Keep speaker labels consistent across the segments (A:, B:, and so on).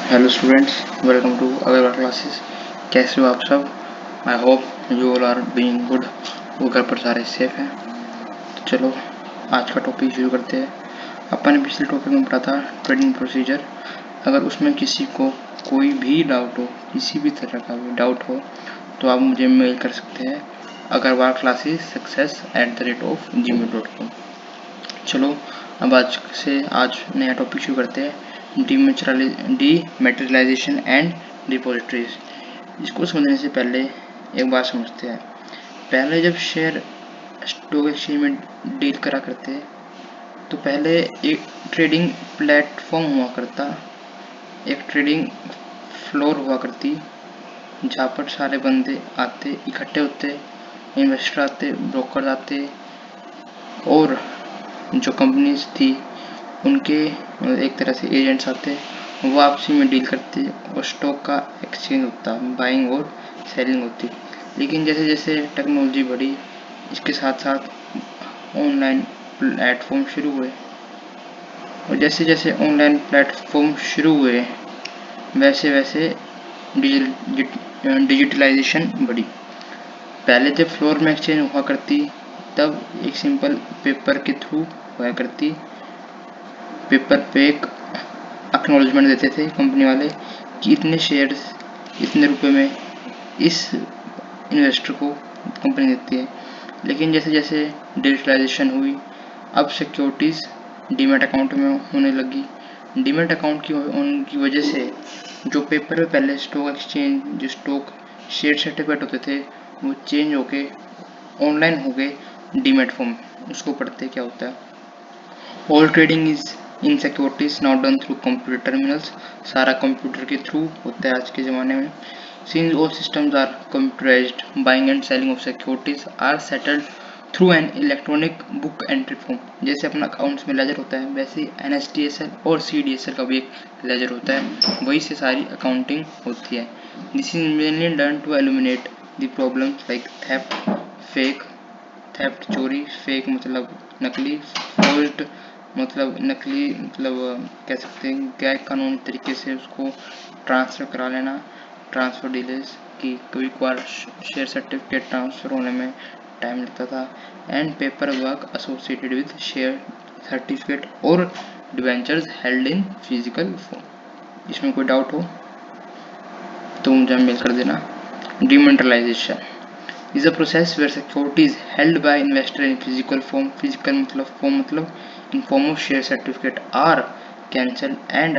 A: Hello students, welcome to our classes. कैसे हो आप सब? I hope you all are being good. वो घर पर सारे सेफ हैं। तो चलो आज का टॉपिक शुरू करते हैं। अपन ने पिछले टॉपिक में पढ़ा था ट्रेडिंग प्रोसीजर। अगर उसमें किसी को कोई भी डाउट हो, किसी भी तरह का भी डाउट हो, तो आप मुझे मेल कर सकते हैं अग्रवाल क्लासेस success@gmail.com। चलो अब आज नया टॉपिक शुरू करते हैं, डीमेटेरियलाइजेशन एंड डिपॉजिटरीज। इसको समझने से पहले एक बात समझते हैं। पहले जब शेयर स्टॉक एक्सचेंज में डील करा करते तो पहले एक ट्रेडिंग प्लेटफॉर्म हुआ करता, एक ट्रेडिंग फ्लोर हुआ करती, जहाँ पर सारे बंदे आते, इकट्ठे होते, इन्वेस्टर आते, ब्रोकर आते, और जो कंपनीज थी उनके एक तरह से एजेंट्स आते, वो आपसी में डील करते और स्टॉक का एक्सचेंज होता, बाइंग और सेलिंग होती। लेकिन जैसे जैसे टेक्नोलॉजी बढ़ी, इसके साथ साथ ऑनलाइन प्लेटफॉर्म शुरू हुए, और जैसे जैसे ऑनलाइन प्लेटफॉर्म शुरू हुए वैसे वैसे डिजिटलाइजेशन बढ़ी। पहले जब फ्लोर में एक्सचेंज हुआ करती तब एक सिंपल पेपर के थ्रू हुआ करती। पेपर पे एक एक्नॉलेजमेंट देते थे कंपनी वाले कि इतने शेयर्स इतने रुपए में इस इन्वेस्टर को कंपनी देती है। लेकिन जैसे जैसे डिजिटलाइजेशन हुई, अब सिक्योरिटीज़ डीमैट अकाउंट में होने लगी। डीमैट अकाउंट की होने की वजह से जो पेपर में पहले स्टॉक एक्सचेंज, जो स्टॉक शेयर सर्टिफिकेट होते थे, वो चेंज होके ऑनलाइन हो गए डीमैट फॉर्म। उसको पढ़ते क्या होता है, all trading is in securities now done through computer terminals. सारा कंप्यूटर के थ्रू होता है आज के ज़माने में। Since all systems are computerized, buying and selling of securities are settled through an electronic book entry form. जैसे अपना अकाउंट्स में लेजर होता है, वैसे ही NSDSL और CDSL का भी एक लेजर होता है, वही से सारी अकाउंटिंग होती है। This is mainly done to eliminate the problems like theft चोरी, फेक मतलब नकली, फोर्ज्ड मतलब नकली, मतलब कह सकते हैं गैर कानूनी तरीके से उसको ट्रांसफ़र करा लेना, ट्रांसफ़र डिलेस की कभी कभार शेयर सर्टिफिकेट ट्रांसफ़र होने में टाइम लगता था, and paper work associated with share certificate और debentures held in physical form. इसमें कोई डाउट हो तो मुझे मेल कर देना। डिमेटेरियलाइजेशन is a process where security is held by investor in physical form. Physical मतलब form मतलब in form of share certificate are cancelled and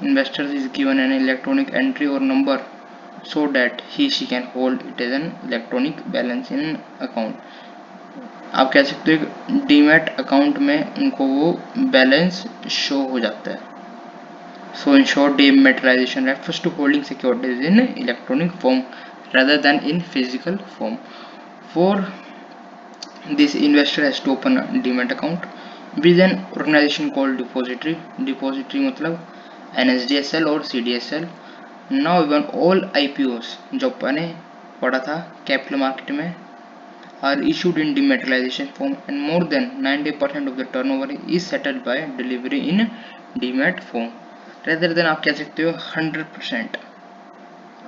A: investor is given an electronic entry or number so that she can hold it as an electronic balance in account. आप कह सकते हो demat account में उनको वो balance show हो जाता है। So in short, dematerialization refers to holding securities in electronic form rather than in physical form. For this, investor has to open a demat account with an organization called depository. Depository मतलब NSDSL और CDSL. Now even all IPOs जो अपने पढ़ा था capital market में are issued in dematerialization form and more than 90% of the turnover is settled by delivery in demat form. Rather than आप कह सकते हो 100%।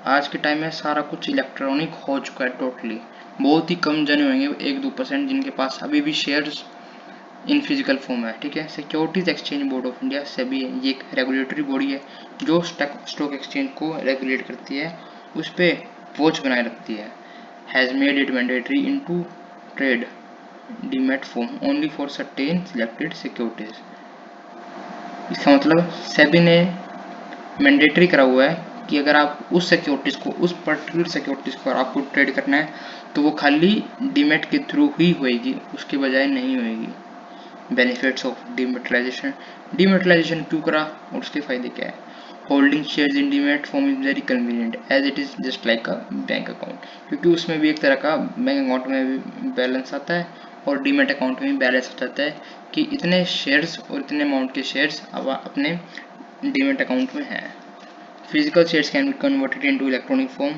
A: आज के टाइम में सारा कुछ इलेक्ट्रॉनिक हो चुका है टोटली। बहुत ही कम जने होंगे, 1-2% जिनके पास अभी भी शेयर्स इन फिजिकल फॉर्म है। ठीक है, securities exchange board of India SEBI है, ये एक रेगुलेटरी बॉडी है जो स्टॉक एक्सचेंज को रेगुलेट करती है, उस पर वॉच बनाए रखती है। Has made it mandatory in to trade demat form only for certain selected securities. इसका मतलब सेबी ने मैंडेटरी करा हुआ है कि अगर आप उस सिक्योरिटीज़ को, उस पर्टिकुलर सिक्योरिटीज़ को आपको ट्रेड करना है तो वो खाली डीमैट के थ्रू ही होएगी, उसके बजाय नहीं होएगी। Benefits of डीमेटेरियलाइजेशन। डीमेटेरियलाइजेशन क्यों करा और उसके फायदे क्या है? Holding shares in demat form is very convenient as it is just like a bank account, क्योंकि उसमें भी एक तरह का बैंक अकाउंट में भी बैलेंस आता है और डीमैट अकाउंट में भी बैलेंस आ जाता है कि इतने शेयर्स और इतने अमाउंट के शेयर्स अब अपने डीमैट अकाउंट में हैं। Physical shares can be converted into electronic form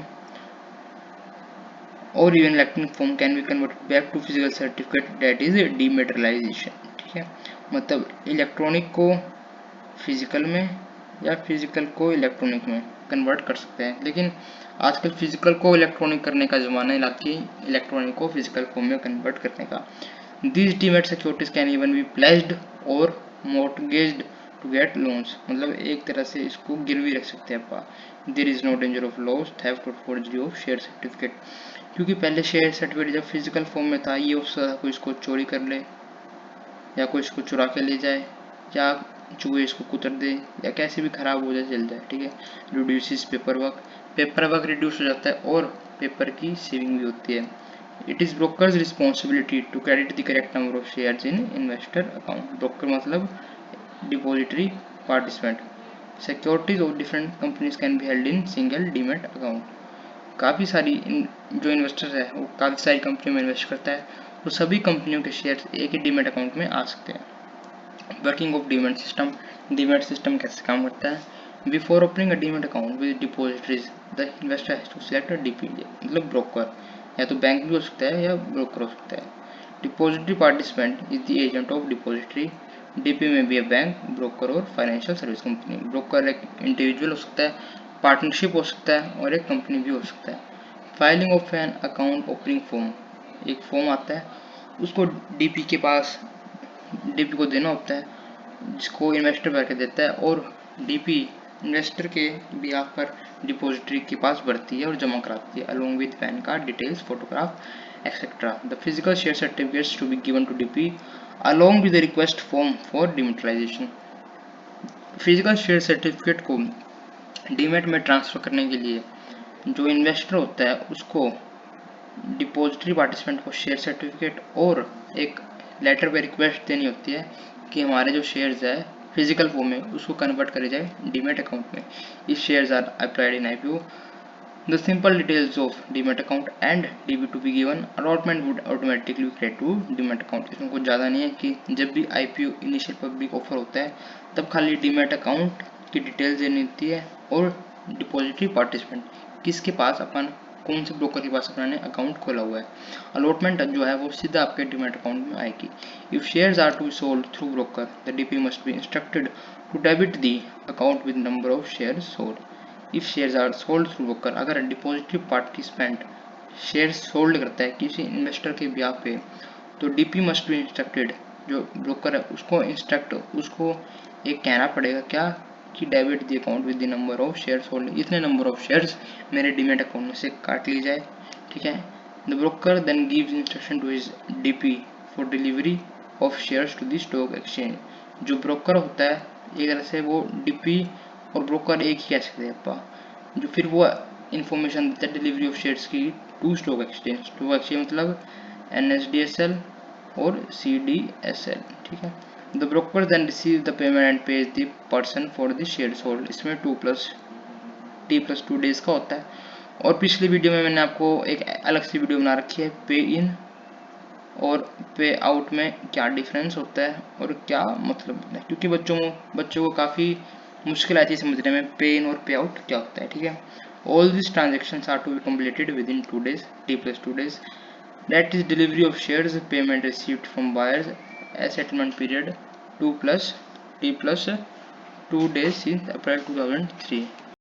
A: or even electronic form can be converted back to physical certificate, that is dematerialization। ठीक है, मतलब इलेक्ट्रॉनिक को फिजिकल में या फिजिकल को इलेक्ट्रॉनिक में कन्वर्ट कर सकते हैं। लेकिन आजकल फिजिकल को इलेक्ट्रॉनिक करने का ज़माना है, ना कि इलेक्ट्रॉनिक को फिजिकल फॉर्म में कन्वर्ट करने का। These demat securities can even be pledged और mortgaged to get loans, मतलब एक तरह से इसको गिरवी रख सकते हैं आप। There is no danger of loss, theft or forgery of share certificate, क्योंकि पहले शेयर सर्टिफिकेट जब फिजिकल फॉर्म में था, ये हो सकता था कोई इसको चोरी कर ले, या कोई इसको चुरा के ले जाए, या चूहे इसको कुतर दे, या कैसे भी खराब हो जाए, चल जाए, ठीक है। रिड्यूसिस पेपर वर्क रिड्यूस हो जाता है और पेपर की सेविंग भी होती है। It is broker's responsibility to credit the correct number of shares in investor account. Broker मतलब depository participant. Securities of different companies can be held in single demat account. काफ़ी सारी जो इन्वेस्टर है वो काफ़ी सारी कंपनियों में इन्वेस्ट करता है, तो सभी कंपनियों के शेयर एक ही डीमेट अकाउंट में आ सकते हैं। वर्किंग ऑफ डीमेट सिस्टम कैसे काम करता है? Before opening a demat account with depositories the investor has to select a DP, मतलब ब्रोकर, या तो बैंक भी हो सकता है या ब्रोकर हो सकता है। Depository participant is the agent of depository, DP में भी है बैंक, ब्रोकर और फाइनेंशियल सर्विस कंपनी। ब्रोकर एक इंडिविजुअल हो सकता है, पार्टनरशिप हो सकता है और एक कंपनी भी हो सकता है। Filing of an account opening form, एक फॉर्म आता है, उसको डीपी के पास डीपी को देना होता है, जिसको इन्वेस्टर भर के देता है, और डीपी इन्वेस्टर के बिहाफ पर डिपॉजिटरी के पास भरती है और जमा कराती है, along with PAN card details, photograph etcetera. The physical share certificates to be given to DP along with the request form for dematerialisation. Physical share certificate को डीमेट में ट्रांसफर करने के लिए जो इन्वेस्टर होता है उसको डिपॉजिटरी पार्टिसिपेंट को शेयर सर्टिफिकेट और एक लेटर पे रिक्वेस्ट देनी होती है कि हमारे जो शेयर्स है फिजिकल फॉर्म में उसको कन्वर्ट करे जाए डीमेट अकाउंट में। If shares are applied in IPO, the simple details of demat account and DB to be given, allotment would automatically create to demat account. इसमें कुछ ज़्यादा नहीं है कि जब भी आईपीओ इनिशियल पब्लिक ऑफर होता है तब खाली डीमेट अकाउंट की डिटेल्स देनी होती है और डिपॉजिटरी पार्टिसिपेंट किसके पास अपन कौन से ब्रोकर के पास अपना ने अकाउंट खोला हुआ है। अलॉटमेंट जो है वो सीधा आपके डीमेट अकाउंट में आएगी। If shares are to be sold through broker, the DP must be instructed to debit the account with number of shares sold. If shares are sold through broker, अगर depository participant share sold करता है किसी investor के ब्याह पे, तो DP must be instructed, जो broker है उसको एक कहना पड़ेगा क्या कि debit the account with the number of shares hold, इतने नंबर ऑफ शेयर्स मेरे डीमेट अकाउंट में से काट ली जाए, ठीक है। The broker then gives instruction to his DP for delivery of shares to the stock exchange. जो ब्रोकर होता है एक तरह से वो डीपी और ब्रोकर एक ही कह सकते हैं आपा, जो फिर वो इंफॉर्मेशन देता है डिलीवरी ऑफ शेयर्स की to stock exchange. Stock exchange मतलब NSDSL और CDSL, ठीक है। The broker then receives the payment and pays the person for the shares sold। इसमें 2+T+2 days का होता है। और पिछली वीडियो में मैंने आपको एक अलग सी वीडियो बना रखी है पे इन और पे आउट में क्या डिफरेंस होता है और क्या मतलब होता है, क्योंकि बच्चों को काफ़ी मुश्किल आती है समझने में पे इन और पे आउट क्या होता है, ठीक है। All this transactions are to be completed within 2 days, T+2 days, that is delivery of shares, payment received from buyers, a settlement period 2+T+2 days since April 2003।